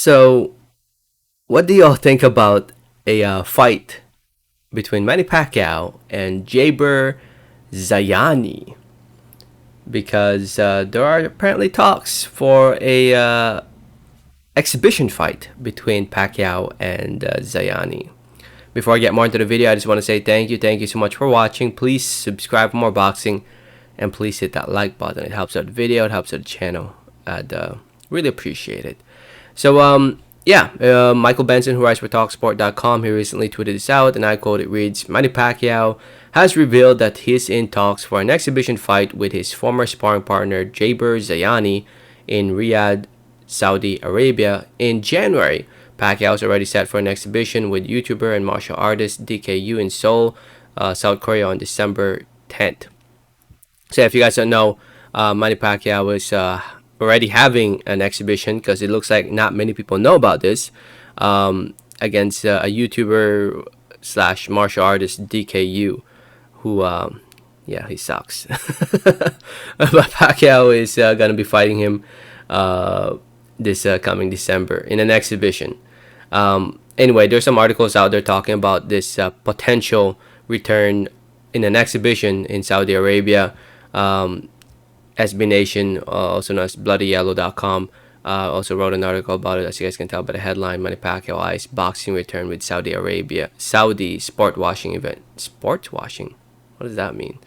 So, what do y'all think about a fight between Manny Pacquiao and Jaber Zayani? Because there are apparently talks for a exhibition fight between Pacquiao and Zayani. Before I get more into the video, I just want to say thank you so much for watching. Please subscribe for more boxing, and please hit that like button. It helps out the video, it helps out the channel. I'd really appreciate it. So, Michael Benson, who writes for Talksport.com, he recently tweeted this out, and I quote, it reads, Manny Pacquiao has revealed that he's in talks for an exhibition fight with his former sparring partner, Jaber Zayani, in Riyadh, Saudi Arabia in January. Pacquiao is already set for an exhibition with YouTuber and martial artist DKU in Seoul, South Korea on December 10th. So if you guys don't know, Manny Pacquiao is already having an exhibition, because it looks like not many people know about this, against a YouTuber slash martial artist DKU, who he sucks. But Pacquiao is gonna be fighting him this coming December in an exhibition. Anyway, there's some articles out there talking about this potential return in an exhibition in Saudi Arabia. SB Nation, also known as BloodyYellow.com, also wrote an article about it. As you guys can tell by the headline, Manny Pacquiao eyes boxing return with Saudi Arabia. Saudi sport washing event. Sport washing? What does that mean?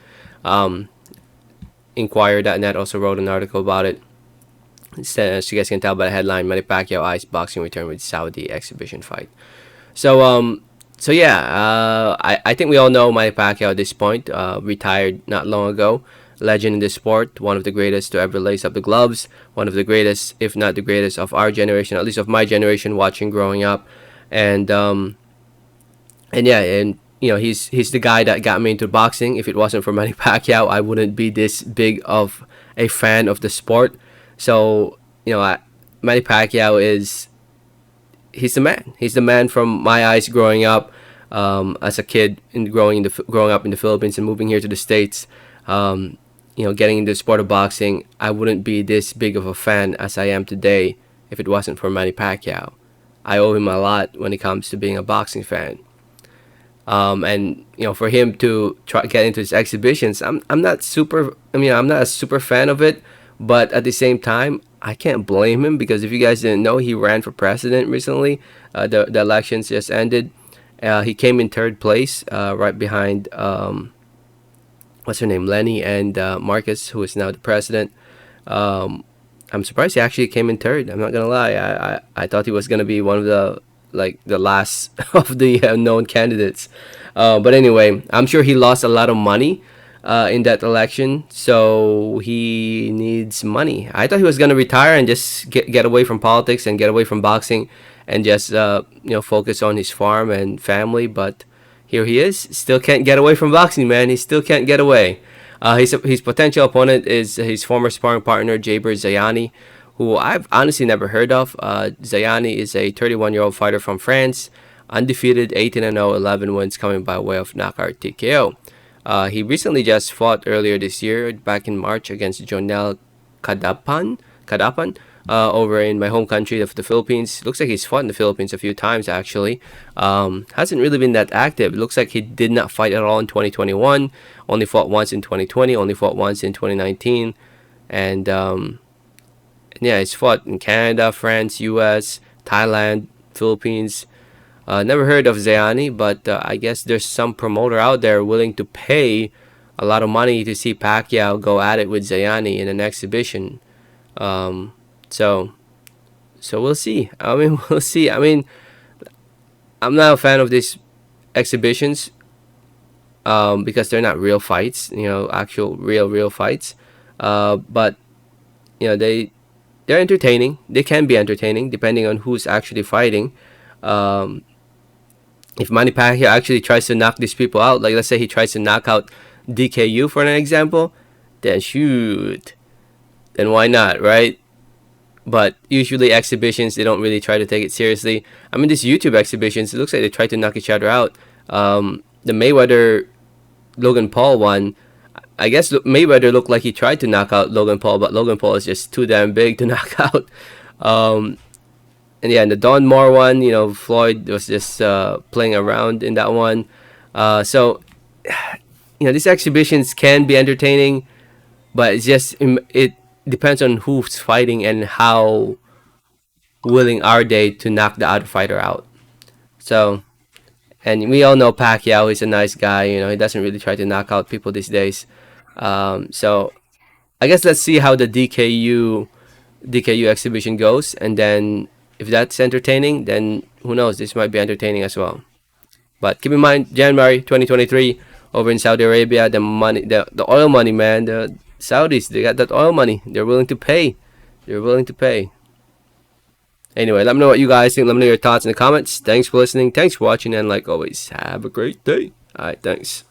Inquirer.net also wrote an article about it. As you guys can tell by the headline, Manny Pacquiao eyes boxing return with Saudi exhibition fight. I think we all know Manny Pacquiao at this point. Retired not long ago. Legend in the sport, one of the greatest to ever lace up the gloves, one of the greatest, if not the greatest, of our generation, at least of my generation, watching growing up, and he's the guy that got me into boxing. If it wasn't for Manny Pacquiao, I wouldn't be this big of a fan of the sport. So Manny Pacquiao he's the man. He's the man from my eyes growing up, as a kid, growing up in the Philippines and moving here to the States. Getting into the sport of boxing, I wouldn't be this big of a fan as I am today if it wasn't for Manny Pacquiao. I owe him a lot when it comes to being a boxing fan. For him to get into his exhibitions, I'm not a super fan of it, but at the same time, I can't blame him, because if you guys didn't know, he ran for president recently. The elections just ended. He came in third place, right behind what's her name, Lenny and Marcus, who is now the president. I'm surprised he actually came in third. I'm not gonna lie. I thought he was gonna be one of the last of the known candidates. But anyway, I'm sure he lost a lot of money in that election, so he needs money. I thought he was gonna retire and just get away from politics and get away from boxing and just focus on his farm and family, but here he is, still can't get away from boxing, man. He still can't get away. His potential opponent is his former sparring partner, Jaber Zayani, who I've honestly never heard of. Zayani is a 31-year-old fighter from France, undefeated, 18-0, 11 wins, coming by way of knockout TKO. He recently just fought earlier this year, back in March, against Jonel Kadapan, over in my home country of the Philippines. Looks like he's fought in the Philippines a few times, actually. Hasn't really been that active. It looks like he did not fight at all in 2021. Only fought once in 2020. Only fought once in 2019. And he's fought in Canada, France, US, Thailand, Philippines. Never heard of Zayani, but I guess there's some promoter out there willing to pay a lot of money to see Pacquiao go at it with Zayani in an exhibition. So we'll see. We'll see. I'm not a fan of these exhibitions, because they're not real fights, actual real fights. But they're entertaining. They can be entertaining depending on who's actually fighting. If Manny Pacquiao actually tries to knock these people out, like let's say he tries to knock out DKU for an example, then shoot. Then why not, right? But usually exhibitions, they don't really try to take it seriously. These YouTube exhibitions, it looks like they try to knock each other out. The Mayweather Logan Paul one, I guess Mayweather looked like he tried to knock out Logan Paul, but Logan Paul is just too damn big to knock out. and yeah, and the Don Moore one, Floyd was just playing around in that one. So these exhibitions can be entertaining, but it depends on who's fighting and how willing are they to knock the other fighter out. So, and we all know Pacquiao is a nice guy. He doesn't really try to knock out people these days. So I guess let's see how the DKU exhibition goes, and then if that's entertaining, then who knows? This might be entertaining as well. But keep in mind, January 2023, over in Saudi Arabia, the oil money, man, the Saudis, they got that oil money. They're willing to pay. They're willing to pay. Anyway, let me know what you guys think. Let me know your thoughts in the comments. Thanks for listening. Thanks for watching, and like always, have a great day. All right, thanks.